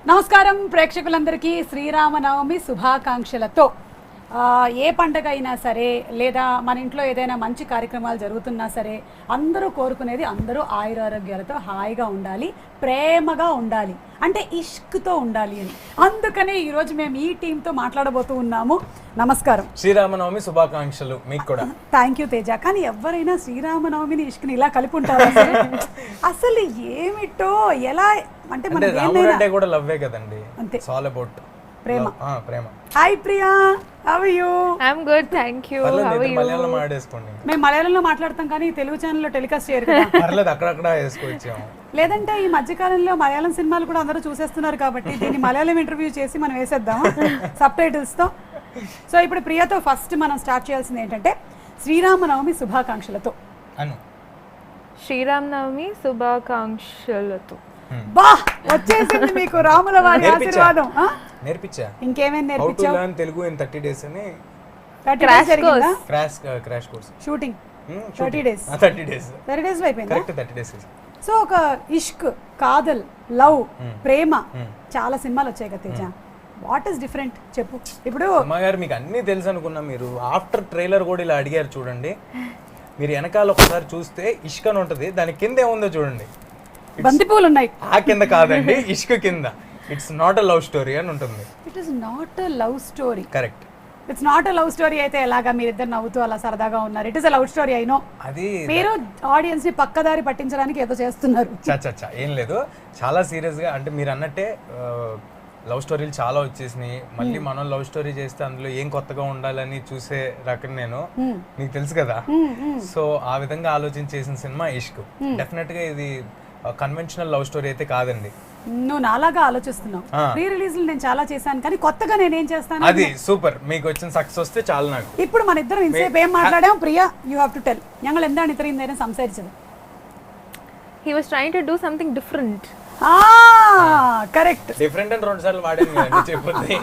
నమస్కారం ప్రేక్షకులందరికీ శ్రీరామనవమి శుభాకాంక్షలతో ఏ పండగ అయినా సరే లేదా మన ఇంట్లో ఏదైనా మంచి కార్యక్రమాలు జరుగుతున్నా సరే అందరూ కోరుకునేది అందరూ ఆయురారోగ్యాలతో హాయిగా ఉండాలి, ప్రేమగా ఉండాలి, అంటే ఇష్క్తో ఉండాలి అని. అందుకనే ఈరోజు మేము ఈ టీంతో మాట్లాడబోతూ ఉన్నాము. నమస్కారం, శ్రీరామనవమి శుభాకాంక్షలు మీకు కూడా. Thank you Teja. కానీ ఎవరైనా శ్రీరామనవమిని ఇష్క్ని ఇలా కలిపి ఉంటారు అసలు ఏమిటో ఎలా అంటే రాముడు అంటే కూడా లవ్వే కదండి, అంతే, ఆల్ అబౌట్ ప్రేమ. ప్రేమ. Hi Priya, how are you? I am good, thank you. How are you? Malayalam మాట్లాడేసుకోండి. మేము మలయాళంలో మాట్లాడతాం కానీ తెలుగు ఛానల్లో టెలికాస్ట్ చేయరు కదా. పర్లేదు, అక్కడక్కడ వేసుకోవచ్చాము. లేదంటే ఈ మధ్యకాలంలో మలయాళం సినిమాలు కూడా అందరూ చూసేస్తున్నారు కాబట్టి దీన్ని మలయాళం ఇంటర్వ్యూ చేసి మనం వేసేద్దాం సబ్ టైటిల్స్తో. సో ఇప్పుడు ప్రియాతో ఫస్ట్ మనం స్టార్ట్ చేయాల్సింది ఏంటంటే శ్రీరామనవమి శుభాకాంక్షలతో. అను శ్రీరామనవమి శుభాకాంక్షలతో. బా, వచ్చేసింది మీకు రాముల వారి ఆశీర్వాదం. నేర్పించా. ఇంకేమేం నేర్పించావు? తెలుగు ఇన్ 30 days అని crash course shooting 30 days. 30 days 30 days లో అయిపోయింది. Correct, 30 days. సో ఒక ఇష్క్, కాదల్, లవ్, ప్రేమ చాలా సినిమాలు వచ్చాయి కదా తేజ. వాట్ ఈస్ డిఫరెంట్ చెప్పు. ఇప్పుడు అమ్మ గారు మీకు అన్నీ తెలుసు అనుకున్నా, మీరు ఆఫ్టర్ ట్రైలర్ కూడా ఇలా అడిగారు చూడండి. మీరు వెనకాల ఒకసారి చూస్తే ఇష్క్ అని ఉంటుంది, దాని కింద ఏముందో చూడండి. బంతిపూలు ఉన్నాయి. ఆ కింద కాదండి, ఇష్క్ కింద. It's not a love story అని ఉంటుంది. It is not a love story. Correct. It's not a love story అయితే ఎలాగా మీరిద్దరు నవ్వుతూ అలా సరదాగా ఉన్నారు? It is a love story. అయినో అది మీరు ఆడియన్స్ ని పక్కదారి పట్టించడానికి ఏదో చేస్తున్నారు. చచ్చా ఏం లేదు, చాలా సీరియస్ గా. అంటే మీరు అన్నట్టే లవ్ స్టోరీలు చాలా వచ్చేసినాయి. మళ్ళీ మనం లవ్ స్టోరీ చేస్తే అందులో ఏం కొత్తగా ఉండాలని చూసే రకం నేను, మీకు తెలుసు కదా. సో ఆ విధంగా ఆలోచించి చేసిన సినిమా ఇష్క్. డెఫినెట్ గా ఇది కన్వెన్షనల్ లవ్ స్టోరీ అయితే కాదండి. నువ్వు నాలాగా ఆలోచిస్తున్నావు. ప్రీ రిలీజ్ నేను చాలా చేశాను కానీ కొత్తగా నేనేం చేస్తాను. అది సూపర్, మీకు వచ్చిన సక్సెస్ వస్తే చాలు నాకు. ఇప్పుడు మన ఇద్దరం ఇంతసేపు ఏం మాట్లాడాం Priya? You have to tell. ഞങ്ങൾ എന്താണ് ഇത്രയും നേരം സംസാരിച്ചത്? He was trying to do something different. Correct. Different అని 2 సార్లు వాడాను కదండి చెప్పండి.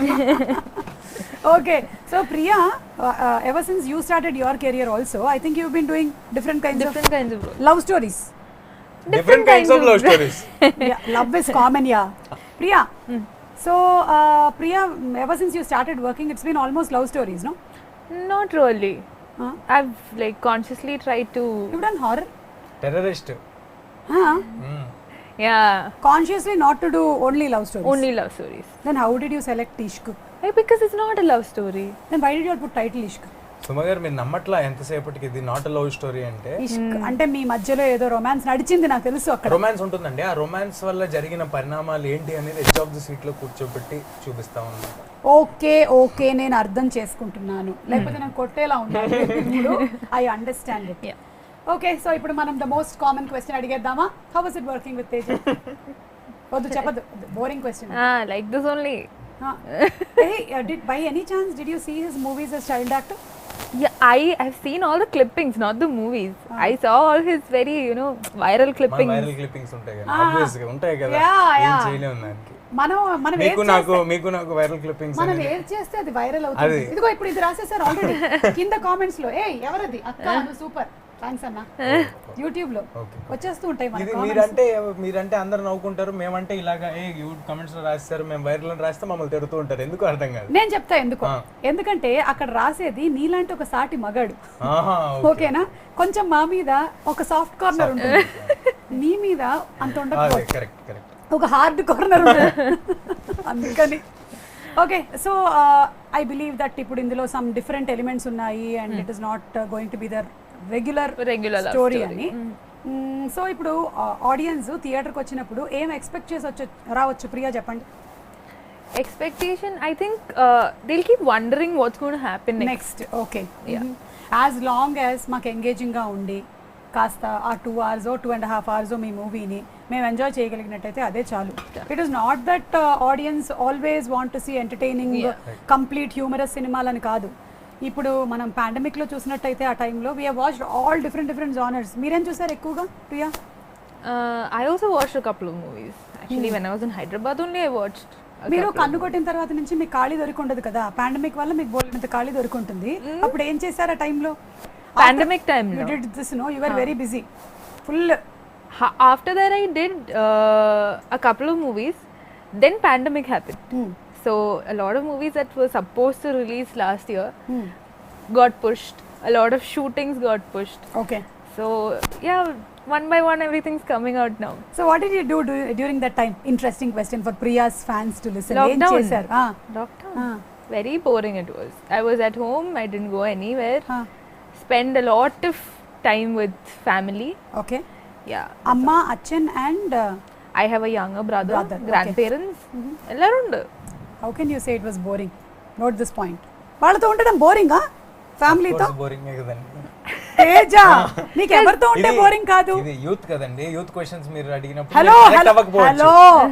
Okay, so Priya, ever since you started your career also, I think you've been doing different kinds of love stories. Different kinds of love stories. Yeah, love is common, yeah. Priya, so Priya, ever since you started working, it's been almost love stories, no? Not really. I've like consciously tried to. You've done horror? Terrorist. Yeah. Consciously not to do only love stories? Only love stories. Then how did you select Ishq? Because it's not a love story. Then why did you put title Ishq? Suma గారు మీరు నమ్మట్లా ఎంతసేపటికి ఇది not a love story అంటే. ఇష్క్ అంటే మీ మధ్యలో ఏదో romance నడిచింది నాకు తెలుసు. అక్కడ రొమాన్స్ ఉంటుందండి. ఆ రొమాన్స్ వల్ల జరిగిన పరిణామాలు ఏంటి అనేది ఎడ్జ్ ఆఫ్ ది సీట్ లో కూర్చోబెట్టి చూపిస్తా ఉన్నాను. ఓకే నేను అర్థం చేసుకుంటున్నాను, లేకపోతే నేను కొట్టేలా ఉన్నాను. I understand it. Okay, so ఇప్పుడు మనం ద మోస్ట్ కామన్ క్వశ్చన్ అడిగేద్దామా? How was it working with Teja? వద్దు చెప్పదు, boring question. Like this only. Hey, by any chance did you see his movies as child actor? Yeah, I've seen all the clippings, not the movies. I saw all his very, viral clippings. Viral clippings ఉంటాయి కదా, obvious గా ఉంటాయి కదా. ఏం చేయలేము దానికి. మనం మీకు నాకు వైరల్ క్లిప్పింగ్స్ మనం ఏం చేస్తే అది వైరల్ అవుతుంది. ఇదిగో ఇప్పుడు ఇది రాసేసారు ఆల్రెడీ కింద కామెంట్స్ లో. ఎవరది అక్క, సూపర్ థ్యాంక్స్ అన్న. యూట్యూబ్ లో వచ్చేస్తూ ఉంటాయి మన కామెంట్స్. మీరంటే అందరు నవ్వుకుంటారు, మేమంటే ఇలాగా కామెంట్స్ లో రాస్తారు, మేము వైరల్ అని రాస్తే మమ్మల్ని తిడుతూ ఉంటారు. ఎందుకు అర్థం కాదు. నేను చెప్తా ఎందుకు. ఎందుకంటే అక్కడ రాసేది నీలాంటి ఒక సాటి మగాడు, ఓకేనా? కొంచెం మా మీద ఒక సాఫ్ట్ కార్నర్ ఉంటుంది, నీ మీద అంత ఉండదు, ఒక హార్డ్ కార్నర్ ఉంటుంది. అందుకని okay, so I believe that ఇప్పుడు ఇందులో సమ్ డిఫరెంట్ ఎలిమెంట్స్ ఉన్నాయి and it is not going to be the regular story అని. సో ఇప్పుడు ఆడియన్స్ థియేటర్కి వచ్చినప్పుడు ఏం ఎక్స్పెక్ట్ చేసి రావచ్చు ప్రియా చెప్పండి. Expectation, I think they'll keep wondering what's going to happen next. Okay. As long as మాకు ఎంగేజింగ్గా ఉండి కాస్త ఆ 2 hours 2.5 hours మీ మూవీని మేము ఎంజాయ్ చేయగలిగినట్టయితే అదే చాలు. It is not that audience always want to see entertaining complete humorous సినిమాలని కాదు. ఇప్పుడు మనం పాండమిక్లో చూసినట్టయితే ఆ టైంలో we have watched all different genres. మీరేం చూసారు ఎక్కువగా Priya? I also watched a couple of movies. Actually, when I was in Hyderabad only I watched. మీరు కన్ను కొట్టిన తర్వాత నుంచి మీకు ఖాళీ దొరికుండదు కదా, పాండమిక్ వల్ల మీకు బోల్డంత ఖాళీ దొరుకుంటుంది. అప్పుడు ఏం చేశారు ఆ టైంలో? Pandemic time. You did this, no? You were very busy. Full. After that I did a couple of movies. Then pandemic happened. So a lot of movies that were supposed to release last year got pushed. A lot of shootings got pushed. Okay. So yeah, one by one everything's coming out now. So what did you do during that time? Interesting question for Priya's fans to listen. Lockdown. ఏం చేశారు? Lockdown. Very boring it was. I was at home. I didn't go anywhere. Spend a lot of time with family. Okay. Yeah. Amma, Achan and I have a younger brother. Okay. Grandparents. Ellaru undu. How can you say it was boring? Note this point. వాళ్ళతో ఉండడం బోరింగా ఫ్యామిలీతో? బోరింగే కదండి. తేజ నీకు ఎవరితో ఉంటే boring కాదు. ఇది youth కదండి. యూత్ క్వశ్చన్స్ మీరు అడిగినప్పుడు హలో హలో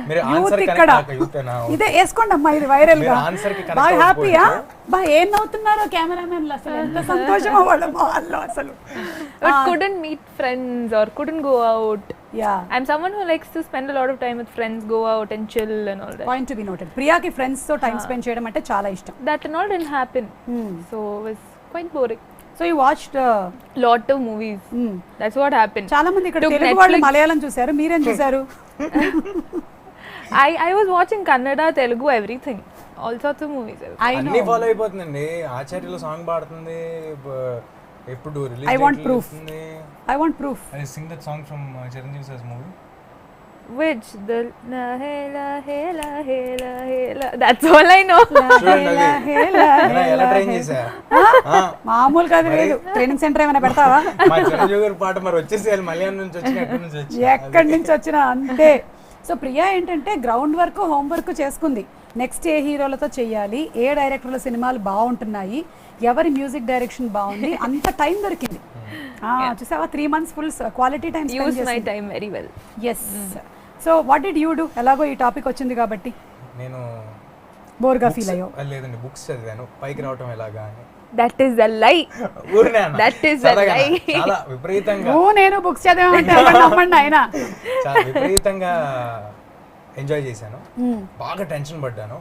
మీరు ఆన్సర్ ఇక్కడ యూతేనా? ఇదే వేసుకోండి అమ్మా, ఇది వైరల్ గా. ఆన్సర్ కి బాగా హ్యాపీయా? బా ఏం నవ్వుతున్నారో కెమెరామెన్లు, అసలు ఎంత సంతోషమో వాళ్ళ వాళ్ళు అసలు. But couldn't meet friends or couldn't go out. Yeah. I'm someone who likes to spend a lot of time with friends, go out and chill and all that. Point to be noted. ప్రియాకి friends తో time spend చేయడం అంటే చాలా ఇష్టం. That and all didn't happen. So it was quite boring. So you watched lot of movies. That's what happened. చాలా మంది ఇక్కడ Took Telugu వాళ్ళు Netflix. మలయాళం చూశారు, మీరేం చూశారు? I was watching Kannada, Telugu, everything. All sorts of movies. అన్ని follow అయిపోతుందండి. ఆచార్యలో song పాడుతుంది, ఎప్పుడు release I want proof. I want proof. I sing that song from Chiranjeevi sir's movie. Which the la hela hela hela hela. That's all I know. ఎలా train చేశా? మామూలు కాదు, లేదు training centre ఏమైనా పెడతావా? మా చిరంజీవి గారి పాట మరి వచ్చేసేయాలి. మలయాళం నుంచి వచ్చిన ఎక్కడి నుంచి వచ్చి ఎక్కడి నుంచి వచ్చినా అంతే. సో ప్రియా ఏంటంటే గ్రౌండ్ వర్క్, హోమ్ వర్క్ చేసుకుంది. నెక్స్ట్ ఏ హీరోలతో చెయ్యాలి, ఏ డైరెక్టర్ల సినిమాలు బాగుంటున్నాయి, ఎవరి మ్యూజిక్ డైరెక్షన్ బాగుంది, అంత టైం దొరికింది. చూసావా, 3 months full quality time Use my time very well. Yes. So what did you do? ఎలాగో ఈ టాపిక్ వచ్చింది కాబట్టి నేను బోర్గా ఫీల్ అయ్యో? లేదండి, బుక్స్ చదివాను పైకి రావటం ఎలాగా అని. That is a lie. ఊరినే అన్న. That is a lie. చాలా విపరీతంగా నేను బుక్స్ చదివామంటే నమ్మండి ఆయన. చాలా విపరీతంగా ఎంజాయ్ చేశాను. బాగా టెన్షన్ పడ్డాను.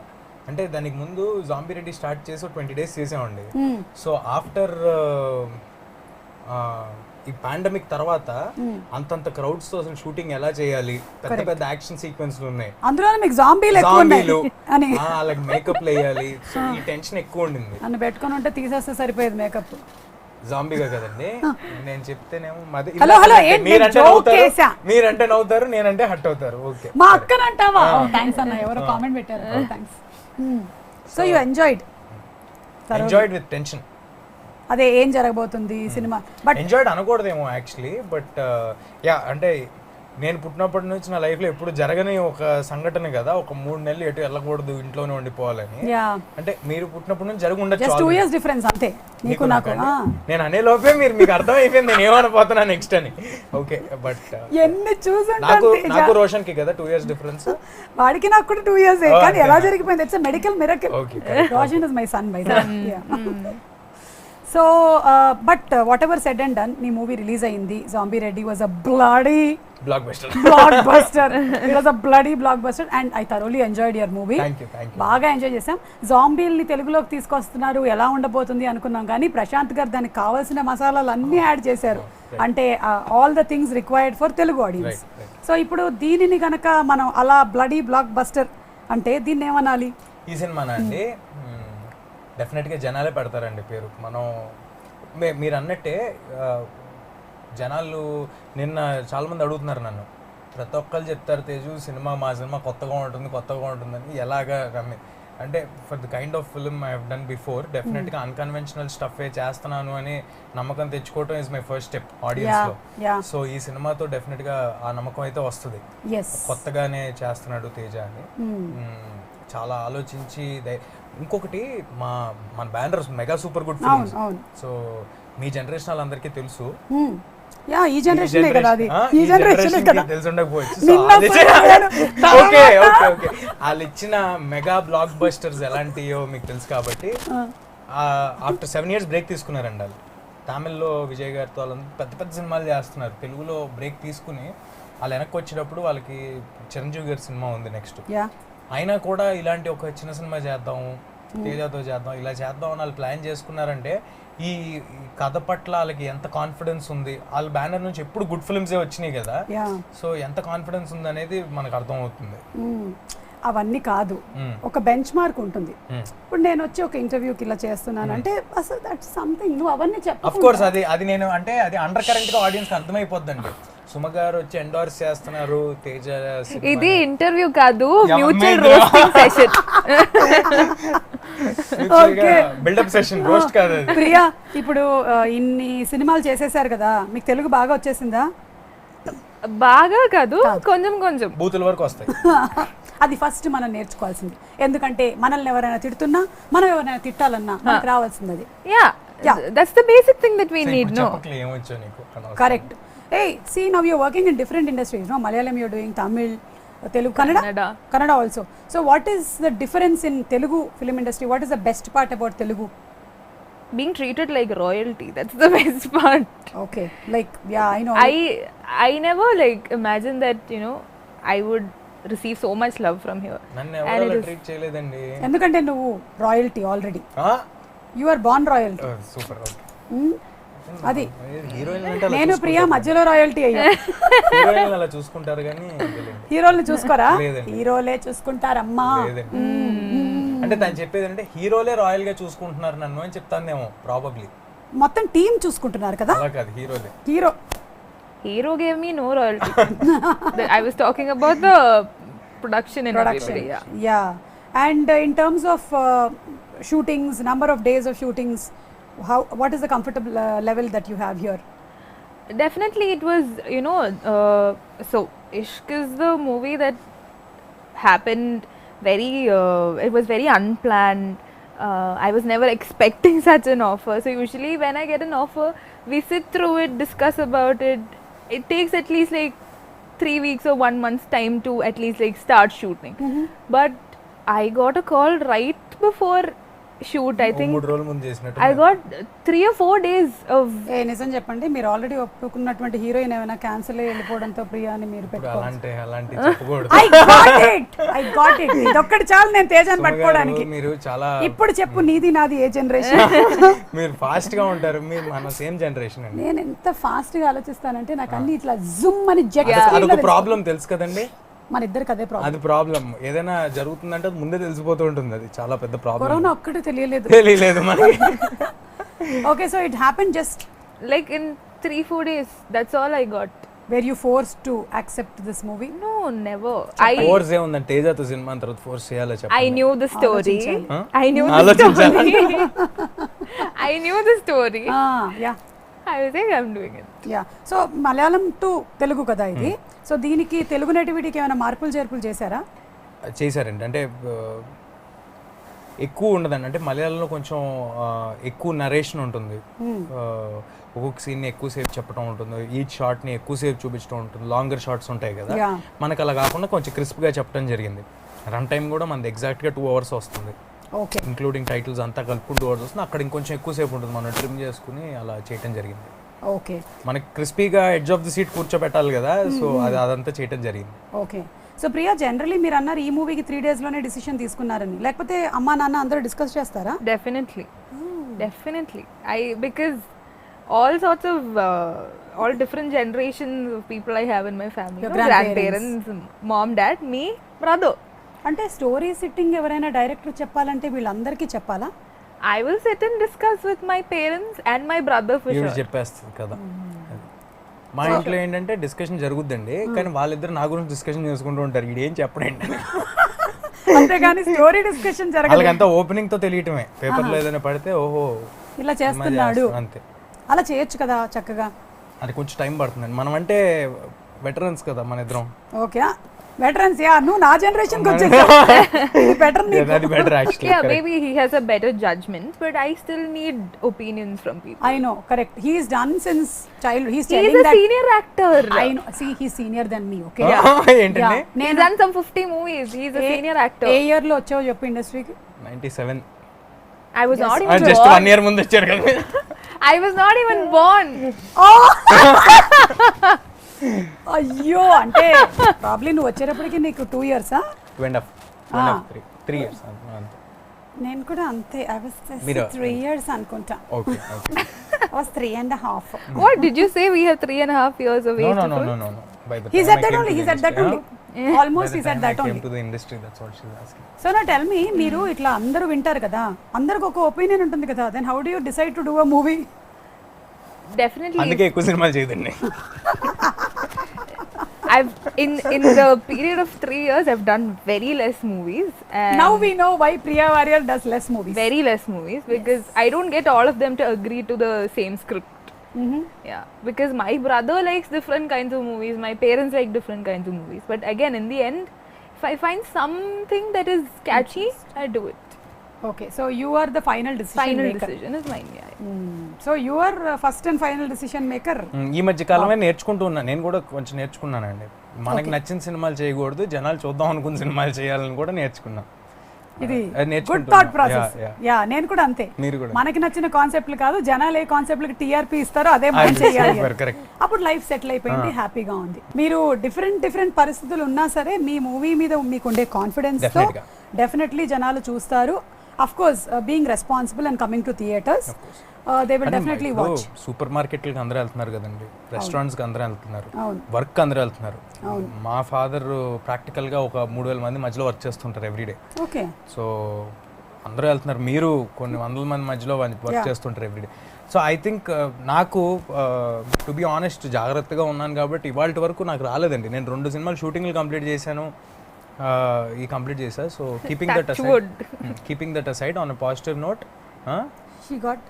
అంటే దానికి ముందు జాంబీ రెడ్డి స్టార్ట్ చేసి 20 days చేసామండి. సో ఆఫ్టర్ ఈ పాండమిక్ తర్వాత అంతంత క్రౌడ్స్ తో అసలు షూటింగ్ ఎలా చేయాలి, పెద్ద పెద్ద యాక్షన్ సీక్వెన్స్లు ఉన్నాయి, అందులో మీకు జాంబీలు ఎక్కువ ఉన్నాయి అని అలాగే మేకప్ వేయాలి. సో ఈ టెన్షన్ ఎక్కువ ఉండింది. నన్ను పెట్టుకొని ఉంటే తీసేస్తే సరిపోయేది మేకప్. జాంబీగా కదండి నేను చెప్తేనేమో మీరంటే నవ్వుతారు, నేనంటే హట్ అవుతారు. ఓకే, మా అక్కనంటావా? థ్యాంక్స్ అన్న, ఎవరో కామెంట్ పెట్టారు. Thanks. So you enjoyed with tension. అదే ఏం జరగబోతుంది సినిమా, బట్ ఎంజాయ్డ్ అనకూడదేమో యాక్చువల్లీ. బట్ యా, అంటే నేను పుట్టినప్పటి నుంచి నా లైఫ్ లో ఎప్పుడు జరగని ఒక సంఘటన కదా, ఒక 3 నెలలు ఎటు వెళ్ళకూడదు, ఇంట్లోనే ఉండిపోవాలని. అంటే మీరు పుట్టినప్పటి నుంచి జరిగి ఉండొచ్చు. జస్ట్ 2 years డిఫరెన్స్ అంతే నీకు నాకు. నేను అనే లోపే మీకు అర్థం అయిపోయింది నేను ఏమనిపోతున్నా నెక్స్ట్ అని. ఓకే, బట్ ఎన్ని నాకు రోషన్ కి కదా 2 years డిఫరెన్స్. వాడికి నాకు కూడా 2 years, కానీ ఎలా జరిగిపోయింది? It's medical miracle. Roshan is my son by the way. So but what ever said and done, నీ మూవీ రిలీజ్ అయింది. Zombie Reddy was a bloody blockbuster. It was a bloody blockbuster and I thoroughly enjoyed your movie. Thank you. బాగా enjoy చేసాం. జాంబీల్ని తెలుగులోకి తీసుకొస్తున్నారు, ఎలా ఉండబోతుంది అనుకున్నాం, కానీ ప్రశాంత్ గారు దానికి కావాల్సిన మసాలాలు అన్నీ యాడ్ చేశారు. అంటే all the things required for Telugu audience. So ఇప్పుడు దీనిని కనుక మనం అలా బ్లడీ బ్లాక్ బస్టర్ అంటే దీన్ని ఏమనాలి? ఈ సినిమానా అండి, డెఫినెట్గా జనాలే పెడతారండి పేరు. మనం మీరు అన్నట్టే జనాలు నిన్న చాలామంది అడుగుతున్నారు నన్ను, ప్రతి ఒక్కరు చెప్తారు తేజు మా సినిమా కొత్తగా ఉంటుందని. ఎలాగా అంటే for the kind of film I have done before, డెఫినెట్గా అన్కన్వెన్షనల్ స్టఫే చేస్తున్నాను అని నమ్మకం తెచ్చుకోవటం ఇస్ మై ఫస్ట్ స్టెప్ ఆడియన్స్లో. సో ఈ సినిమాతో డెఫినెట్గా ఆ నమ్మకం అయితే వస్తుంది, కొత్తగానే చేస్తున్నాడు తేజ అని. చాలా ఆలోచించి. ఇంకొకటి మన banners Mega Super Good Films. So మీ జనరేషన్ వాళ్ళందరికీ తెలుసు. ఈ జనరేషన్ కదా, అది ఈ జనరేషన్ కదా, తెలిసి ఉండకపోవచ్చు. వాళ్ళు ఇచ్చిన మెగా బ్లాక్ బస్టర్స్ ఎలాంటియో మీకు తెలుసు కాబట్టి ఆఫ్టర్ 7 years బ్రేక్ తీసుకున్నారండి వాళ్ళు. తమిళ్లో విజయ్ గారితో వాళ్ళంతా పెద్ద పెద్ద సినిమాలు చేస్తున్నారు. తెలుగులో బ్రేక్ తీసుకుని వాళ్ళు వెనక్కి వచ్చేటప్పుడు వాళ్ళకి చిరంజీవి గారి సినిమా ఉంది నెక్స్ట్. అయినా కూడా ఇలాంటి ఒక చిన్న సినిమా చేద్దాం, తేజతో చేద్దాం, ఇలా చేద్దాం అని వాళ్ళు ప్లాన్ చేసుకున్నారంటే ఈ కథ పట్ల వాళ్ళకి ఎంత కాన్ఫిడెన్స్ ఉంది. వాళ్ళ బ్యానర్ నుంచి ఎప్పుడు గుడ్ ఫిల్మ్సే వచ్చినాయి కదా, సో ఎంత కాన్ఫిడెన్స్ ఉంది అనేది మనకు అర్థం అవుతుంది. అవన్నీ కాదు, ఒక బెంచ్ మార్క్ ఉంటుంది. ఇప్పుడు నేను వచ్చి ఒక ఇంటర్వ్యూకి ఇలా చేస్తున్నాను అంటే అసలు దట్ సంథింగ్, నువ్వు అవన్నీ ఆఫ్ కోర్స్ అది నేను అంటే అది అండర్ కరెంట్ గా ఆడియన్స్ అర్థమైపోద్దండి. సుమ గారు వచ్చి ఎండోర్స్ చేస్తున్నారు తేజ. ఇది ఇంటర్వ్యూ కాదు, mutual roasting session. Buildup session, roast కాదు. ప్రియా, ఇప్పుడు ఇన్ని సినిమాలు చేసేసారు కదా, మీకు తెలుగు బాగా వచ్చేసిందా? బాగా కాదు, కొంచెం కొంచెం బూతుల వరకు వస్తాయి. అది ఫస్ట్ మనం నేర్చుకోవాల్సింది. ఎందుకంటే మనల్ని ఎవరైనా తిడుతున్నా, మనం ఎవరైనా తిట్టాలన్నా మనకు రావాల్సింది అది. Yeah, that's the basic thing that we need. No ఏమొచ్చో నీకు? Correct. Hey, see, now you're working in different industries, no? Malayalam you're doing, Tamil, Telugu, Kannada also. So what is the difference in Telugu film industry? What is the best part about Telugu? Being treated like royalty, that's the best part. Okay, like, yeah, I know. I never like imagine that, you know, I would receive so much love from here. నన్ను ఎవరో treat చేయలేదండి. ఎందుకంటే నువ్వు royalty already. You are born royalty. Super. Okay. అది నేను ప్రియా మధ్యలో royalty అయ్యా. Heroine అలా చూసుకుంటారు కానీ హీరోల్ని చూసుకోరా? హీరోలే చూసుకుంటారమ్మా. అంటే తను చెప్పేది అంటే హీరోలే రాయల్ గా చూసుకుంటున్నారు నన్ను అని చెప్తానేమో ప్రాబబ్లీ. మొత్తం టీం చూసుకుంటున్నారు కదా? అలా కాదు, హీరోలే. Hero gave me no royalty. I was talking about the production and everything. Yeah. And in terms of shootings, number of days of shootings, what is the comfortable level that you have here? Definitely it was, you know, so Ishq is the movie that happened very it was very unplanned. I was never expecting such an offer. So usually when I get an offer, we sit through it, discuss about it. It takes at least like 3 weeks or 1 month's time to at least like start shooting. But I got a call right before shoot. I think 3 రోజుల ముందు చేసినట్టు I got 3 or 4 days of. నిజం చెప్పండి, మీరు already ఒప్పుకున్నటువంటి heroine ఏమైనా cancel అయ్యి వెళ్ళిపోవడంతో ప్రియా అని మీరు అలాంటి చెప్పకూడదు. I got it. ఇదొక్కటి చాలు నేను తేజాన్ని పట్టుకోవడానికి. మీరు చాలా ఇప్పుడు చెప్పు, నీది నాది ఏ జనరేషన్? మీరు ఫాస్ట్ గా ఉంటారు, మీరు మన సేమ్ జనరేషన్ అండి. నేను ఎంత ఫాస్ట్ గా ఆలోచిస్తానంటే నాకు అన్ని ఇట్లా జుమ్ అని జెట్. అదొక ప్రాబ్లం తెలుసు కదండి, మన ఇద్దరికి అదే ప్రాబ్లం. అది ప్రాబ్లం. ఏదైనా జరుగుతుందంటే అది ముందే తెలిసిపోతూ ఉంటుంది. అది చాలా పెద్ద ప్రాబ్లం. కరోనా ఒక్కటే తెలియలేదు మనకి. Okay, so it happened just like in 3-4 days. That's all I got. Were you forced to accept this movie? No, never. Force ఏ ఉందంటే తేజతో సినిమా తర్వాత ఫోర్స్ చేయాలో చెప్పండి. I knew the story. I knew the story. I knew the story. Yeah. I was like, I'm doing it. Yeah. So Malayalam to Telugu kada ఇది. So దీనికి తెలుగు నేటివిటీకి ఏమైనా మార్పులు చేర్పులు చేశారా? చేశారండి. అంటే ఎక్కువ ఉండదండి. అంటే మలయాళంలో కొంచెం ఎక్కువ నరేషన్ ఉంటుంది. ఒక్కొక్క సీన్ని ఎక్కువసేపు చెప్పడం ఉంటుంది, ఈచ్ షార్ట్ని ఎక్కువసేపు చూపించడం ఉంటుంది, లాంగర్ షార్ట్స్ ఉంటాయి కదా. మనకు అలా కాకుండా కొంచెం క్రిస్ప్గా చెప్పడం జరిగింది. రన్ టైం కూడా మనది ఎగ్జాక్ట్గా 2 hours వస్తుంది. ఓకే, ఇంక్లూడింగ్ టైటిల్స్ అంతా కలుపుకుని 2 hours వస్తుంది. అక్కడ ఇంకొంచెం ఎక్కువసేపు ఉంటుంది, మనం ట్రిమ్ చేసుకుని అలా చేయడం జరిగింది. ఓకే, మనకి క్రిస్పీగా ఎడ్జ్ ఆఫ్ ది సీట్ కూర్చోబెట్టాలి కదా, సో అదంతా చేయడం జరిగింది. ఓకే. సో ప్రియా, జనరలీ మీరు అన్నారు ఈ మూవీకి 3 days లోనే డిసిషన్ తీసుకున్నారని, లేకపోతే అమ్మా నాన్న అందరూ డిస్కస్ చేస్తారా? Definitely. Because all sorts of all different generations of people I have in my family. Your grandparents, mom, dad, me, brother. అంటే స్టోరీ సిట్టింగ్ ఎవరైనా డైరెక్టర్ చెప్పాలంటే వీళ్ళందరికీ చెప్పాలా? I will sit and discuss with my parents and my brother for sure. చెప్పేస్తుంది కదా. మా ఇంట్లో ఏంటంటే డిస్కషన్ జరుగుద్దండి, కానీ వాళ్ళిద్దరు నా గురించి డిస్కషన్ చేసుకుంటూ ఉంటారు. ఇది ఏం చెప్పడండి, అంతేగాని స్టోరీ డిస్కషన్ జరగదు. వాళ్ళకంతా ఓపెనింగ్ తో తెలియటమే. పేపర్లో ఏదైనా పడితే ఓహో ఇలా చేస్తున్నాడు అంతే. అలా చేయొచ్చు కదా చక్కగా. అది కొంచెం టైం పడుతుందండి. మనం అంటే వెటరన్స్ కదా మన ఇద్దరం. Okay, veterans. యా, నువ్వు నా జనరేషన్ కి వచ్చేసావు. బెటర్ నీకు. అది better actually. Yeah, maybe he has a better judgment, but I still need opinions from people. I know, correct. He is done since childhood. He's a senior actor. I know. See, he's senior than me. Okay. ఏంటండి? He's done some 50 movies. He's a senior actor. A year లో వచ్చావు చెప్పు ఇండస్ట్రీకి? 97. I was not even just born. 1 year ముందు వచ్చారు కదా. I was not even born. అయ్యో, అంటే ప్రాబ్లీ నువ్వు వచ్చేటప్పటికి నీకు 2 years? 3 years. నేను కూడా అంతే. I was 3 years అనుకుంటా. Okay. I was 3.5. What did you say? We have 3.5 years of age. No. By the He time said I that came only. to He the said that industry, only. Almost is at that only. To the industry that's what she is asking. So నా tell me, మీరు ఇట్లా అందరూ వింటారు కదా, అందరికి ఒక opinion ఉంటుంది కదా, then how do you decide to do a movie? Definitely. అందుకే ఎక్కువ సినిమాలు చేయదండి. I've in the period of 3 years I've done very less movies. And Now we know why Priya Warrior does less movies. very less movies because I don't get all of them to agree to the same script. Yeah, because my brother likes different kinds of movies, my parents like different kinds of movies, but again in the end if I find something that is catchy, I do it. Okay, so you are the final decision Final maker. decision is mine. Yeah. So you are first and final decision maker. ఈ మధ్య కాలమే నేర్చుకుంటూ ఉన్నా, నేను కూడా కొంచెం నేర్చుకున్నానండి. మనకి నచ్చిన సినిమాలు చేయకూడదు, జనాలు చూద్దాం అనుకున్న సినిమాలు చేయాలని కూడా నేర్చుకున్నా. ఇది అది గుడ్ నేర్చుకుంటున్నా. Thought process. Yeah, యా నేను కూడా అంతే. మీరు కూడా మనకి నచ్చిన కాన్సెప్ట్లు కాదు, జనాలు ఏ కాన్సెప్ట్లకి టీఆర్పీ ఇస్తారో అదే మనం చేయాలి. కరెక్ట్. అప్పుడు లైఫ్ సెటిల్ అయిపోయింది, హ్యాపీగా ఉంది. మీరు డిఫరెంట్ పరిస్థితులు ఉన్నా సరే మీ మూవీ మీద మీకు ఉండే కాన్ఫిడెన్స్ తో Definitely గా. డెఫినెట్లీ జనాలు చూస్తారు. Of course being responsible and coming to theatres, they will definitely watch. Super మార్కెట్లకి అందరూ వెళ్తున్నారు కదండి, రెస్టారెంట్స్కి అందరూ వెళ్తున్నారు, అవును. వర్క్ అందరూ వెళ్తున్నారు. మా ఫాదర్ ప్రాక్టికల్గా ఒక 3000 మంది మధ్యలో వర్క్ చేస్తుంటారు ఎవ్రీడే. ఓకే. సో అందరూ వెళ్తున్నారు, మీరు కొన్ని వందల మంది మధ్యలో వర్క్ చేస్తుంటారు ఎవ్రీడే. సో ఐ థింక్ నాకు టు బి ఆనెస్ట్ జాగ్రత్తగా ఉన్నాను కాబట్టి ఇవాళ వరకు నాకు రాలేదండి. నేను 2 సినిమాలు షూటింగ్లు కంప్లీట్ చేశాను, ఈ కంప్లీట్ చేశా. So keeping that aside on a positive note. She got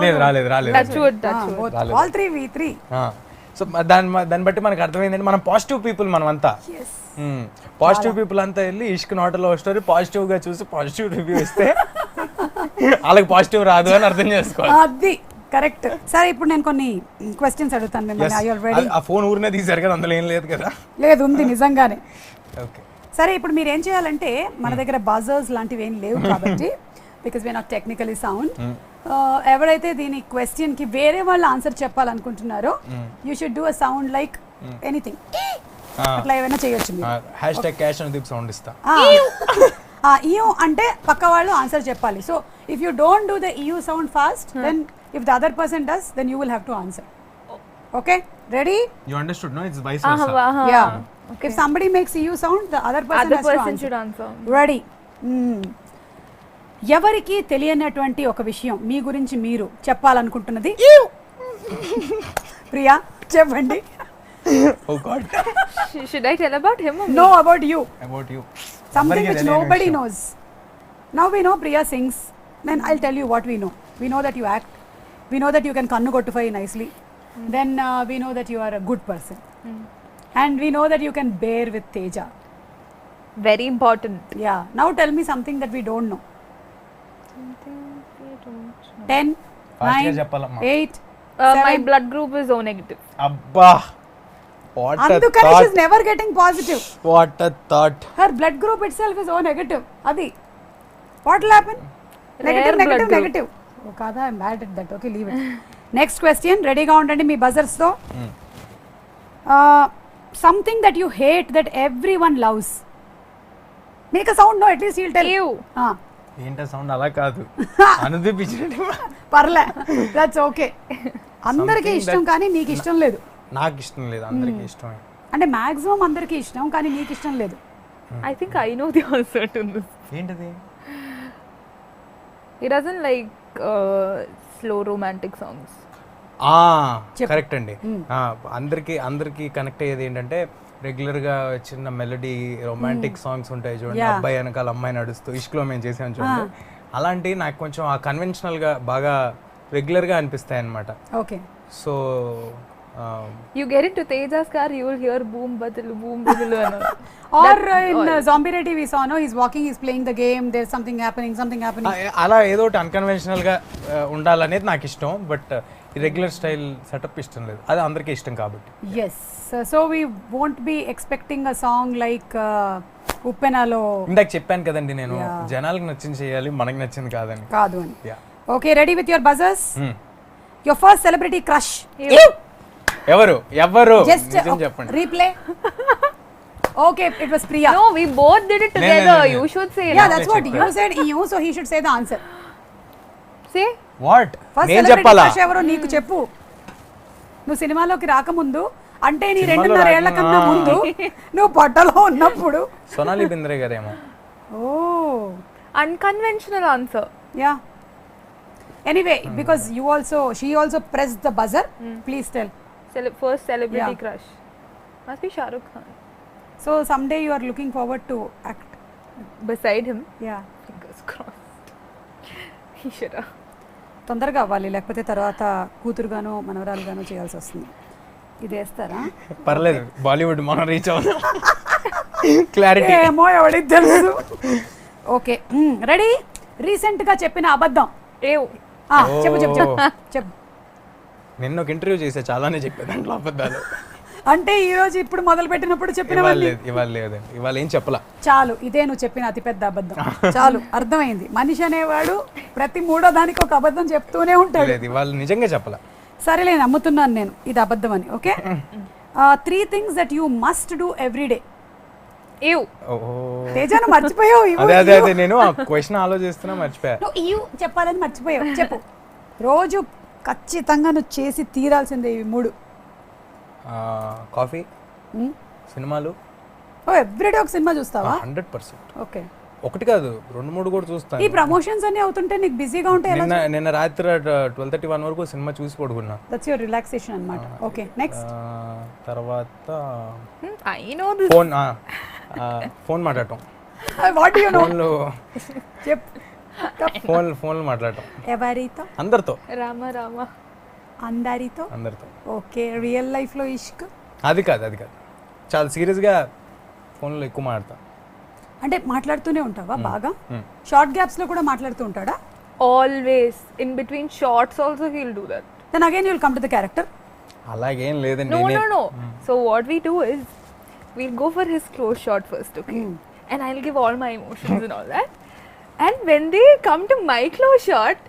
లేదు రాలేదు Touch wood. All 3 v3. So దాన్ని బట్టి మనకు అర్థమైందండి, మనం పాజిటివ్ పీపుల్, మనం అంతా పాజిటివ్ పీపుల్ అంతా వెళ్ళి ఇష్క్ నాట్ లవ్ స్టోరీ పాజిటివ్ గా చూసి పాజిటివ్ రివ్యూ ఇస్తే వాళ్ళకి పాజిటివ్ రాదు అని అర్థం చేసుకోవాలి. అది కరెక్ట్. సరే ఇప్పుడు నేను కొన్ని క్వశ్చన్స్ అడుగుతాను మిమ్మల్ని. I are ready? ఆ ఫోన్ ఊరినే తీసారు కదా, అందులో ఏం లేదు కదా? లేదు, ఉంది నిజంగానే. ఓకే. సరే ఇప్పుడు మీరు ఏం చేయాలంటే, మన దగ్గర బజర్స్ లాంటివి ఏం లేవు కాబట్టి because we not technically sound, ఎవరైతే దీని క్వశ్చన్ కి వేరే వాళ్ళు ఆన్సర్ చెప్పాలనుకుంటున్నారో you should do a sound like anything, అట్లా ఏమైనా చేయొచ్చు మీరు. #cash అని దీప్ సౌండ్ ఇస్తా. ఇయూ అంటే పక్క వాళ్ళు ఆన్సర్ చెప్పాలి. So if you don't do the ew sound fast, then if the other person does, then you will have to answer. Okay, ready? You understood, no? It's vice versa. Yeah. If somebody makes EU sound, the other person has to answer. Should answer. Ready? ఎవరికి తెలియనటువంటి ఒక విషయం మీ గురించి మీరు చెప్పాలనుకుంటున్నది? ప్రియా చెప్పండి. Oh God. Should I tell about him or me? No, about you. About you. Something which nobody knows. Now we know Priya sings. Then I'll tell you what we know. We know that you act. We know that you can kannu kottufai nicely. Then we know that you are a good person. And we know that you can bear with Teja. Very important. Yeah. Now tell me something that we don't know. Something we don't know. 10, Fast గా 9, చెప్పాలమ్మా. 8, My 7. blood group is O negative. అబ్బా, what a అందుకని thought. she's never getting positive. What a thought. Her blood group itself is O negative. Adi. What will happen? Negative, Rare blood negative, group. negative. Oh, kada, I'm bad at that. Okay, leave it. Next question. Ready ga undandi me buzzers తో. Something that you hate that everyone loves. Make a sound, no, at least he'll tell. Ew. ఏంటో sound అలా కాదు, అనుదీప్ ఇచ్చినట్టు. పర్లే, that's okay. అందరికీ ఇష్టం కానీ నీకు ఇష్టం లేదు. నాకు ఇష్టం లేదు, అందరికి ఇష్టమే. అంటే మాక్సిమం అందరికీ ఇష్టం కానీ నీకు ఇష్టం లేదు. I think I know the answer to this. ఏంటది? He doesn't like slow romantic songs. Correct అండి. అందరికి కనెక్ట్ అయ్యేది ఏంటంటే రెగ్యులర్ గా చిన్న మెలడీ రొమాంటిక్ సాంగ్స్ ఉంటాయి చూడండి, అబ్బాయి వెనకాల అమ్మాయి నడుస్తూ ఇష్క్లో మేము చేసాం చూడండి, అలాంటి నాకు కొంచెం ఆ కన్వెన్షనల్ గా బాగా రెగ్యులర్ గా అనిపిస్తాయి అన్నమాట. Okay. So You get into Teja's car, you will hear boom badilu. Or in Zombie Ready we saw, no, he's walking, he's playing the game, there's something happening. అలా ఏదో ఒకటి అన్కన్వెన్షనల్ గా ఉండాలనేది నాకు ఇష్టం, బట్ రెగ్యులర్ స్టైల్ సెటప్ ఇష్టం లేదు, అది అందరికీ ఇష్టం కాబట్టి. Yes, so we won't be expecting a song like ఉప్పెనలో. ఇందాక చెప్పాను కదండి నేను, జనాలకు నచ్చింది చేయాలి, మనకి నచ్చింది కాదని. కాదు అని. Okay, ready with your buzzers. Your first celebrity crush. ఎవరు జస్ట్ చెప్పండి. Replay. Okay, it was Priya. No, we both did it together. You should say. Yeah, that's what you said. You, so he should say the answer. Say. What? First నేను celebrity చెప్పాలా? crush ఎవరో నీకు చెప్పు. నువ్వు సినిమాలోకి రాకముందు అంటే నీ సినిమాలో 2.5 ఏళ్ల కన్నా ముందు నువ్వు పొట్టలో ఉన్నప్పుడు. సోనాలి బింద్రే గారేమో. Oh Unconventional answer. Ya anyway because she also press the buzzer. Please tell. First celebrity Yeah. crush. Must be Shah Rukh Khan. So some day you are looking forward to act. Beside him, ya fingers crossed. He should have. తొందరగా అవ్వాలి, లేకపోతే తర్వాత కూతురుగానో మనవరాలుగానో చేయాల్సి వస్తుంది. ఇది వేస్తారా? పర్లేదు, బాలీవుడ్ మనం రీచ్ అవుదాం. క్లారిటీ. ఏమో ఎవడికి తెలుసు. Okay ready. రీసెంట్ గా చెప్పిన అబద్ధం. Ew. చెప్పు చెప్పు చెప్పు చెప్పు. నిన్న ఒక ఇంటర్వ్యూ చేసా, చాలానే చెప్పాను దాంట్లో అబద్ధాలు. అంటే ఈ రోజు ఇప్పుడు మొదలు పెట్టినప్పుడు చెప్పిన ఇవాళ లేదండి, ఇవాళ ఏం చెప్పలా. చాలు, ఇదే నువ్వు చెప్పిన అతిపెద్ద అబద్ధం. చాలు, అర్థమైంది. మనిషి అనేవాడు ప్రతి మూడో దానికి ఒక అబద్ధం చెప్తూనే ఉంటాడు. లేదు, ఇవాళ నిజంగా చెప్పలా. సరేలే, నమ్ముతున్నాను నేను ఇది అబద్ధం అని. Okay 3 things that you must do every day. Ew. తేజాను మర్చిపోయావు. అదే నేను ఆ క్వశ్చన్ ఆలోచిస్తున్నా, మర్చిపోయా. నువ్వు చెప్పాలని మర్చిపోయావు. చెప్పు. రోజు ఖచ్చితంగా నువ్వు చేసి తీరాల్సిందే ఇవి 3. కాఫీ, సినిమాలు. ఎవ్రీడే ఒక సినిమా చూస్తావా? 100%. ఓకే, ఒకటి కాదు 2-3 కూడా చూస్తాను. ఈ ప్రమోషన్స్ అన్ని అవుతుంటే నీకు బిజీగా ఉంటే ఎలా? నిన్న రాత్రి 12:31 వరకు సినిమా చూసి పడుకున్నా. దట్స్ యువర్ రిలాక్సేషన్ అన్నమాట. Okay next. తర్వాత I know this. ఫోన్ మాట్లాడటం. What do you know? ఫోన్లో చెప్పు. ఫోన్లో మాట్లాడటం. ఎవరితో? అందరితో. Rama. అందరితో. ఓకే, రియల్ లైఫ్ లో ఇష్క్? అది కాదు చాలా సీరియస్గా ఫోన్లో ఎక్కువ మాట్లాడతా. అంటే మాట్లాడుతూనే ఉంటావా బాగా? షార్ట్ గ్యాప్స్ లో కూడా మాట్లాడుతూ ఉంటాడా? Always. In between shots also he'll do that. Then again you'll come to the character. అలాగేం లేదండి. No. So what we do is we'll go for his close shot first, okay? And I'll give all my emotions and all that. And when they come to my close shot,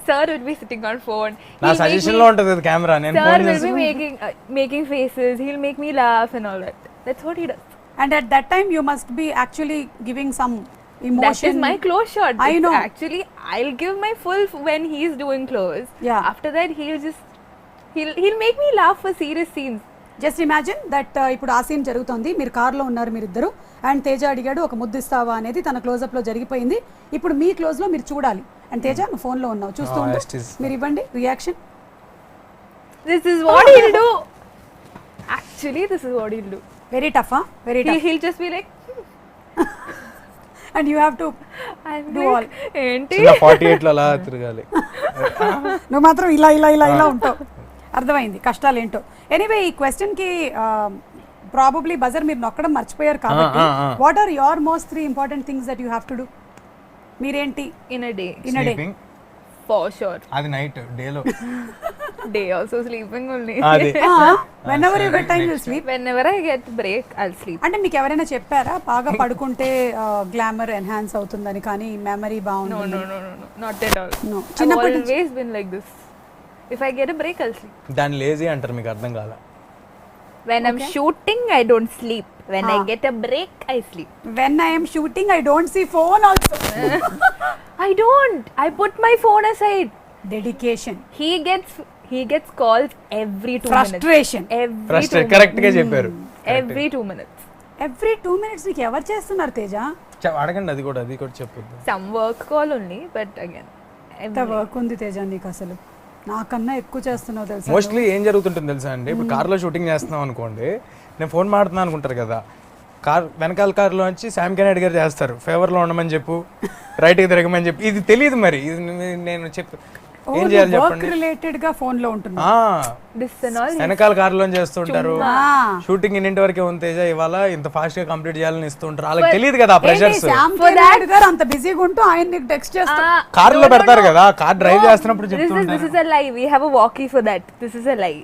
sir will be sitting on phone. నా suggestion లో ఉంటది అది camera. నేను Sir phone will be making faces. He'll make me laugh and all that. That's what he does. And at that time you must be actually giving some emotion. That is my close shot. I know. Actually, I'll give my full when he's doing close. Yeah. After that, he'll make me laugh for serious scenes. Just imagine that ఇప్పుడు ఆ scene జరుగుతోంది, మీరు కార్లో ఉన్నారు మీరిద్దరు, and Teja అడిగాడు ఒక ముద్దు ఇస్తావా అనేది, తన క్లోజప్ లో జరిగిపోయింది. ఇప్పుడు మీ క్లోజ్ లో మీరు చూడాలి, అండ్ తేజ నువ్వు ఫోన్ లో ఉన్నావు, చూస్తూ ఉండు, మీరు ఇవ్వండి reaction. This is what he'll do. Actually, this is what he'll do. Very tough. Very tough. He'll just be like, and you have to do all. ఏంటి 48 లో అలా తిరగాలి. నువ్వు మాత్రం ఇలా ఇలా ఇలా ఇలా ఉంటావు. అర్థమైంది కష్టాలు ఏంటో. ఎనీవే ఈ క్వశ్చన్ కి ప్రాబబ్లీ బజర్ మీరు నొక్కడం మర్చిపోయారు కాబట్టి, what are your most 3 important things that you have to do? మీరేంటి in a day? In a day? Sleeping. For sure. అది నైట్, డేలో. Day also sleeping only. అది whenever you get time you sleep. Whenever I get break, I'll sleep. అంటే మీకు ఎవరైనా చెప్పారా బాగా పడుకుంటే గ్లామర్ ఎన్హాన్స్ అవుతుందని, కానీ మెమరీ బాగుంటుంది? No. Not at all. No. I've చిన్నప్పటి నుంచి always been like this. If I get a break, I'll sleep. దాన్ని లేజీ అంటారు, మీకు అర్థం కాల. When I'm shooting, I don't sleep. When I get a break, I sleep. when I am shooting I don't see phone also. I don't. I put my phone aside. Dedication. He gets calls every 2 minutes. Frustration. Every 2 minutes. Correct గా చెప్పారు. Every 2 minutes. every 2 minutes నీకు ఎవరు చేస్తున్నారు తేజ? అడగండి, అది కూడా చెప్పొద్దు. Some work call only, but again. ఎంత వర్క్ ఉంది తేజ నీకు, అసలు నాకన్నా ఎక్కువ చేస్తున్నావు తెలుసా. మోస్ట్లీ ఏం జరుగుతుంటుంది తెలుసా అండి, ఇప్పుడు కార్లో షూటింగ్ చేస్తున్నాం అనుకోండి, నేను ఫోన్ మాడుతున్నాను అనుకుంటారు కదా, వెనకాల కార్లో వచ్చి శామ్ కెనెడీ గారు చేస్తారు, ఫేవర్లో ఉండమని చెప్పు, రైట్కి తిరగమని చెప్పి. ఇది తెలియదు మరి, ఇది నేను చెప్పు ఏం చేయాలి చెప్పండి. రిలేటెడ్ గా ఫోన్ లో ఉంటున్నా. వెనకాల కార్లో చేస్తుంటారు, షూటింగ్ ఇన్నింటి వరకే ఉంది తేజ, ఇవాళ ఇంత ఫాస్ట్ గా కంప్లీట్ చేయాలని ఇస్తుంటారు. వాళ్ళకి తెలియదు కదా ఆ ప్రెషర్స్. అంత బిజీగా ఉంటూ ఆయన నీకు టెక్స్ట్ చేస్తారు, కార్ లో పెడతారు కదా, కార్ డ్రైవ్ చేస్తున్నప్పుడు చెప్తుంటారు. This is a lie. We have a walkie for that. This is a lie.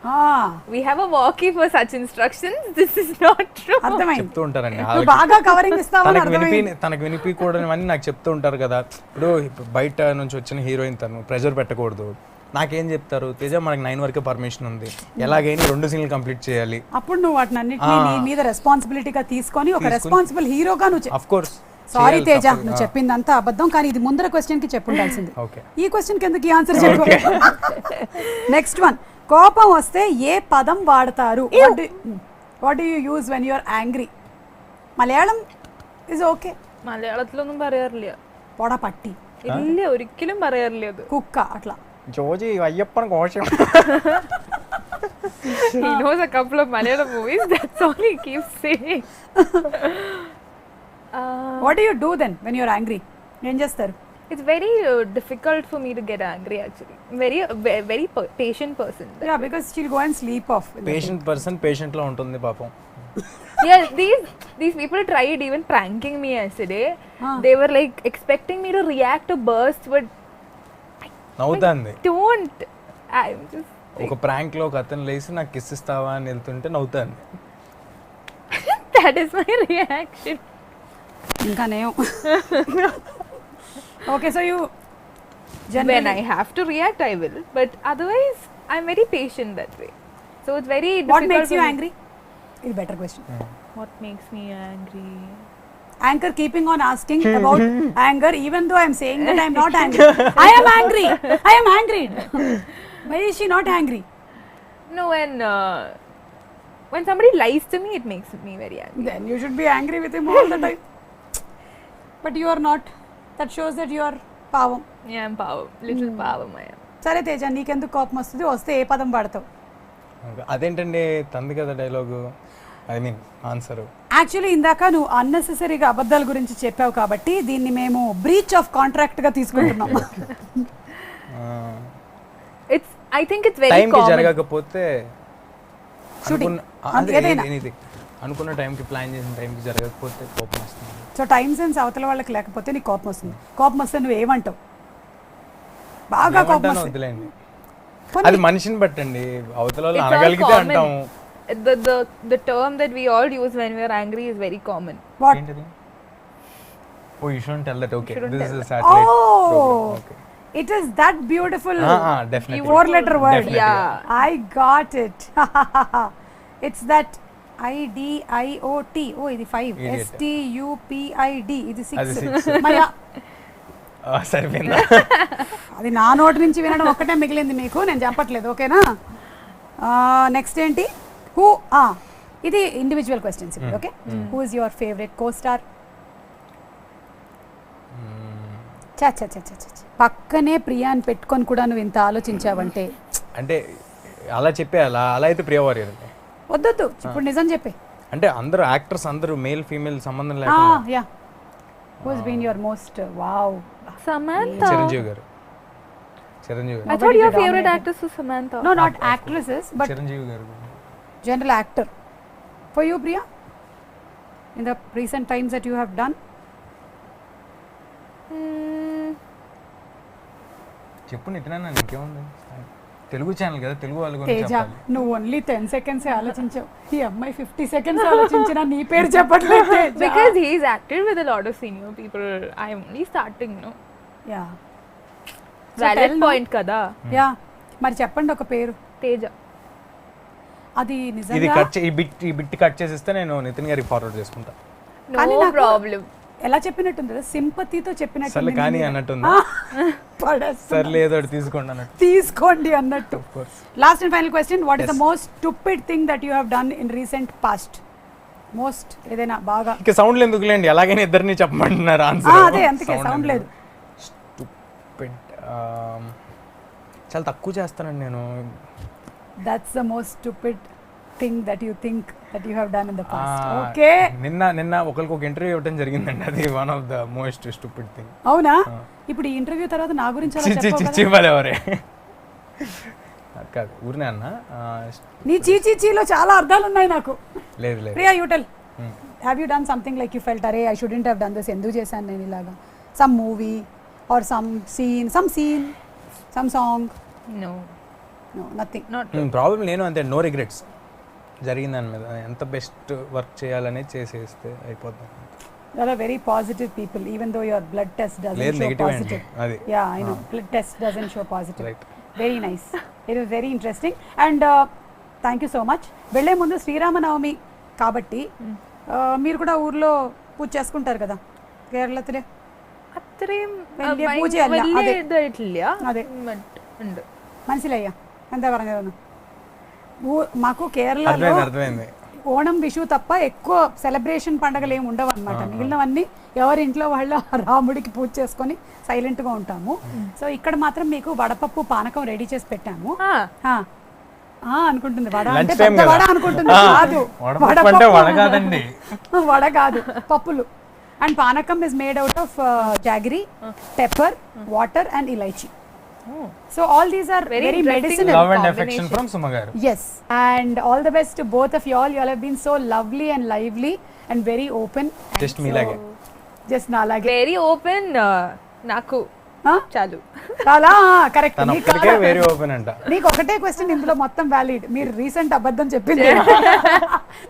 We have a walkie for such instructions. This is not true. అర్థమైంది. చెప్తూ ఉంటారండి, బాగా కవరింగ్ ఇస్తావని తనకు వినిపించకూడని నాకు చెప్తూ ఉంటారు కదా. ఇప్పుడు బయట నుంచి వచ్చిన హీరోయిన్ తను ప్రెషర్ పెట్టకూడదు. నాకేం చెప్తారు, తేజ మనకి 9 వరకే పర్మిషన్ ఉంది, ఎలాగైనా 2 సీన్లు కంప్లీట్ చేయాలి. అప్పుడు నువ్వు వాటిని అన్నిటినీ నీ మీద రెస్పాన్సిబిలిటీగా తీసుకొని ఒక రెస్పాన్సిబుల్ హీరోగా నువ్వు. Of course. సారీ తేజ, నువ్వు చెప్పిందంతా అబద్ధం, కానీ ఇది ముందర క్వశ్చన్ కి చెప్పుండాల్సింది. ఓకే, ఈ క్వశ్చన్ కి ఎందుకు ఈ ఆన్సర్ చెప్పు. నెక్స్ట్ వన్, కోపం వస్తే ఏ పదం వాడతారు? What do you use when you are angry? Malayalam is okay. മലയാളത്തിലൊന്നും പറയാറില്ല. പോടാ പട്ടി. ഇല്ല, ഒരിക്കലും പറയാറില്ല അത്. കുക്ക അട്ല ജോജി അയ്യപ്പൻ കോശം. He knows a couple of Malayalam movies, that's all he keeps saying. What do you do then when you are angry? ఏం చేస్తారు? It's very difficult for me to get angry actually. Very patient person. Yeah, because she'll go and sleep off. Patient person patient లో ఉంటుంది పాపం. Yeah, these people tried even pranking me yesterday. They were like expecting me to react to burst, but నవ్వుతాంది. don't. I'm just ఒక prank లో ఒక అతను లేచి నాకు kiss ఇస్తావా అని వెళ్తుంటే నవ్వుతాంది. that is my reaction. ఇంకా నేయం. Okay, so you when I have to react I will, but otherwise I'm very patient that way. So it's very difficult. What makes you angry? Is a better question. What makes me angry? Anchor keeping on asking about anger even though I'm saying that I'm not angry. I am angry. I am angry. Why is she not angry? No, when somebody lies to me it makes me very angry. Then you should be angry with him all the time. But you are not. That shows that you are పావం. Yeah, I'm power. Little power I am. సరే తేజ, నీకెందుకు కోపం వస్తుంది? వస్తే ఏ పదం వాడతావు? అదేంటండి తంది కదా dialogue, I mean answer. Actually ఇందాక నువ్వు అన్నెసెసరీగా అబద్ధాల గురించి చెప్పావు కాబట్టి దీన్ని మేము బ్రీచ్ ఆఫ్ కాంట్రాక్ట్ గా తీసుకుంటున్నాం. I think it's very time కి common. జరగకపోతే Shooting. అనుకున్న టైంకి ప్లాన్ చేసిన టైంకి జరగకపోతే కోపం వస్తుంది. సో టైం సెన్స్ అవతల వాళ్ళకి లేకపోతే నీకు కోపం వస్తుంది. కోపం వస్తే నువ్వు ఏమంటావు? బాగా కోపం వస్తుంది. వదిలేండి, అది మనిషిని బట్టండి. అవతల వాళ్ళు It's all అనగలిగితే common. అంటాము. The term that we all use when we are angry is very common. What? ఏంటిది? Oh, you shouldn't tell that. Okay, Shouldn't this is tell a satellite program. Oh, Okay. it is that beautiful Definitely. 4-letter word. Definitely. Yeah. I got it. It's that IDIOT. Oh, ఇది 5. Idiot. STUPID. ఇది అది 6. 6. మయా సరిపోయిందా? అది నా నోటి నుంచి వినడం ఒక్కటే మిగిలింది మీకు, నేను చెప్పట్లేదు. ఓకేనా? నెక్స్ట్ ఏంటి? హూ ఇది ఇండివిజువల్ క్వశ్చన్స్ ఇప్పుడు. Okay, who is your favourite co star? చా చా చా చా చా. పక్కనే ప్రియాని పెట్టుకొని కూడా నువ్వు ఇంత ఆలోచించావంటే అంటే అలా చెప్పే అలా అయితే ప్రియవారి కదండి. వద్దొద్దు, ఇప్పుడు నిజం చెప్పే. అంటే అందరూ యాక్టర్స్ అందరూ మేల్ ఫీమేల్ సంబంధం లేకుండా. Ya, who has been your most wow? Samantha. Chiranjeevi గారు. చిరంజీవి I గారు. thought your favorite actress was Samantha. No, not actresses, but Chiranjeevi గారు. general actor. For you, Priya, in the recent times that you have done? చెప్పు నితినా, నీకేముంది? Telugu channel కదా, తెలుగు వాళ్ళ గురించి తేజ, చెప్పాలి. నువ్వు only 10 seconds ఆలోచించావు. ఈ అమ్మాయి 50 seconds ఆలోచించినా నీ పేరు చెప్పట్లేదు Teja. Because he's acted with a lot of senior people. I'm only starting, no? Yeah. Valid tell no. point kada. Yeah, మరి చెప్పండి ఒక పేరు. Teja. అది ఇది నిజంగా కట్ ఈ బిట్ కట్ చేసిస్తే నేను నితిన్ గారికి ఫార్వర్డ్ చేసుకుంటా. కానీ No నాకు problem. ఎలా చెప్పినట్టుంది కదా, సింపతితో చెప్పినట్టు. సర్లే కానీ అన్నట్టుందా? సర్లే ఏదో ఒకటి తీసుకోండి అన్నట్టు. తీసుకోండి అన్నట్టు. Of course. Last and final question, what is the Yes. Most stupid thing that you have done in recent past? Most ఏదైనా బాగా. ఇక సౌండ్లు ఎందుకులేండి, ఎలాగైనా ఇద్దరిని చెప్పమంటున్నారు ఆన్సర్. అదే అందుకే సౌండ్ లేదు. స్టూపిడ్ చాలా తక్కువ చేస్తానండి నేను. That's the most stupid thing that you think that you have done in the past. Okay, నిన్న ఒకరికి ఒక ఇంటర్వ్యూ ఇవ్వడం జరిగిందండి, అది one of the most stupid thing. అవునా? ఇప్పుడు ఈ ఇంటర్వ్యూ తర్వాత నా గురించి అలా చెప్పావు కదా? చిచ్చివరే కాదు, ఊరినే అన్న. నీ చీచీచీలో చాలా అర్థాలు ఉన్నాయి నాకు. లేదు లేదు. Priya, you tell, have you done something like you felt అరే I shouldn't have done this, ఎందుకు చేశాను నేను ఇలాగా? Some movie or some scene some song? No. No, nothing. Not. Problem నేను అంతే, నో రిగ్రెట్స్. జరిగిన దాని మీద ఎంత బెస్ట్ వర్క్ చేయాలనేది చేసేస్తే అయిపోతుంది. You are a very positive people, even though your blood test doesn't లేదు, show negative positive. అండి అది. Yeah, I know. Blood test doesn't show positive. Right. Very nice. It was very interesting. And thank you so much. వెళ్ళే ముందు శ్రీరామనవమి కాబట్టి మీరు కూడా ఊర్లో పూజ చేసుకుంటారు కదా కేరళത്തിലെ? അത്രയും വലിയ പൂജയല്ല, അതെ. വലിയ ഇതായിട്ടില്ല. അതെ. But ഉണ്ട്. മനസ്സിലായ എന്താ പറഞ്ഞതെന്ന്? మాకు కేరళలో అర్థమైంది అర్థమైంది. ఓణం విషు తప్ప ఎక్కువ సెలబ్రేషన్ పండుగలు ఏమి ఉండవు అనమాట. మిగిలినవన్నీ ఎవరి ఇంట్లో వాళ్ళు రాముడికి పూజ చేసుకొని సైలెంట్గా ఉంటాము. సో ఇక్కడ మాత్రం మీకు వడపప్పు పానకం రెడీ చేసి పెట్టాము. అనుకుంటుంది వడ అంటే పెద్ద వడ అనుకుంటుంది, కాదు వడ కాదు, పప్పులు. అండ్ పానకం is made out of jaggery, pepper, water and elaichi. So all these are very medicinal. Love and affection from Suma garu. Yes, and all the best to both of you all. You all have been so lovely and lively and very open. Just me lage. Just na lage. Very open. నాకు చాలు. చాలా correct. నీకే very open అంట. నీకు ఒకటే question ఇందులో మొత్తం valid. మీరు రీసెంట్ అబద్ధం చెప్పింది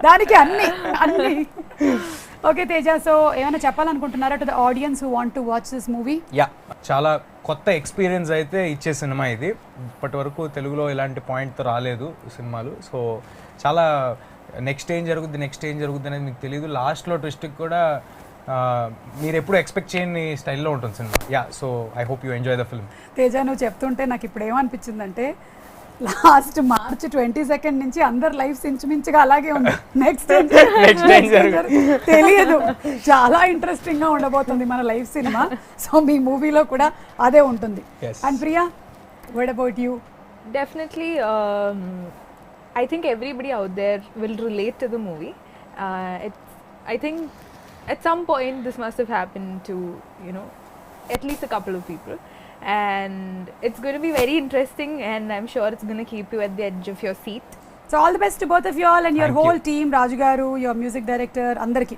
దానికి అన్ని ఓకే తేజ, సో ఏమైనా చెప్పాలనుకుంటున్నారా to the audience who want to watch this movie? Yeah, చాలా కొత్త ఎక్స్పీరియన్స్ అయితే ఇచ్చే సినిమా ఇది. ఇప్పటి వరకు తెలుగులో ఇలాంటి పాయింట్తో రాలేదు సినిమాలు. సో చాలా నెక్స్ట్ ఏం జరుగుద్ది అనేది మీకు తెలియదు. లాస్ట్లో ట్విస్ట్కి కూడా మీరు ఎప్పుడు ఎక్స్పెక్ట్ చేయని స్టైల్లో ఉంటుంది cinema. Yeah, so I hope you enjoy the film. Teja, నువ్వు చెప్తుంటే నాకు ఇప్పుడు ఏమనిపించిందంటే లాస్ట్ March 22 నుంచి అందరు లైఫ్ ఇంచుమించుగా అలాగే ఉంది. నెక్స్ట్ తెలియదు. చాలా ఇంట్రెస్టింగ్ గా ఉండబోతుంది మన లైఫ్ సినిమా. సో మీ మూవీలో కూడా అదే ఉంటుంది. And Priya, what about you? Definitely, I think everybody out there will relate to the movie. I think at some point this must have happened to, at least a couple of people. And it's going to be very interesting, and I'm sure it's going to keep you at the edge of your seat. So all the best to both of you all and your whole team, Raju garu, your music director, andarki.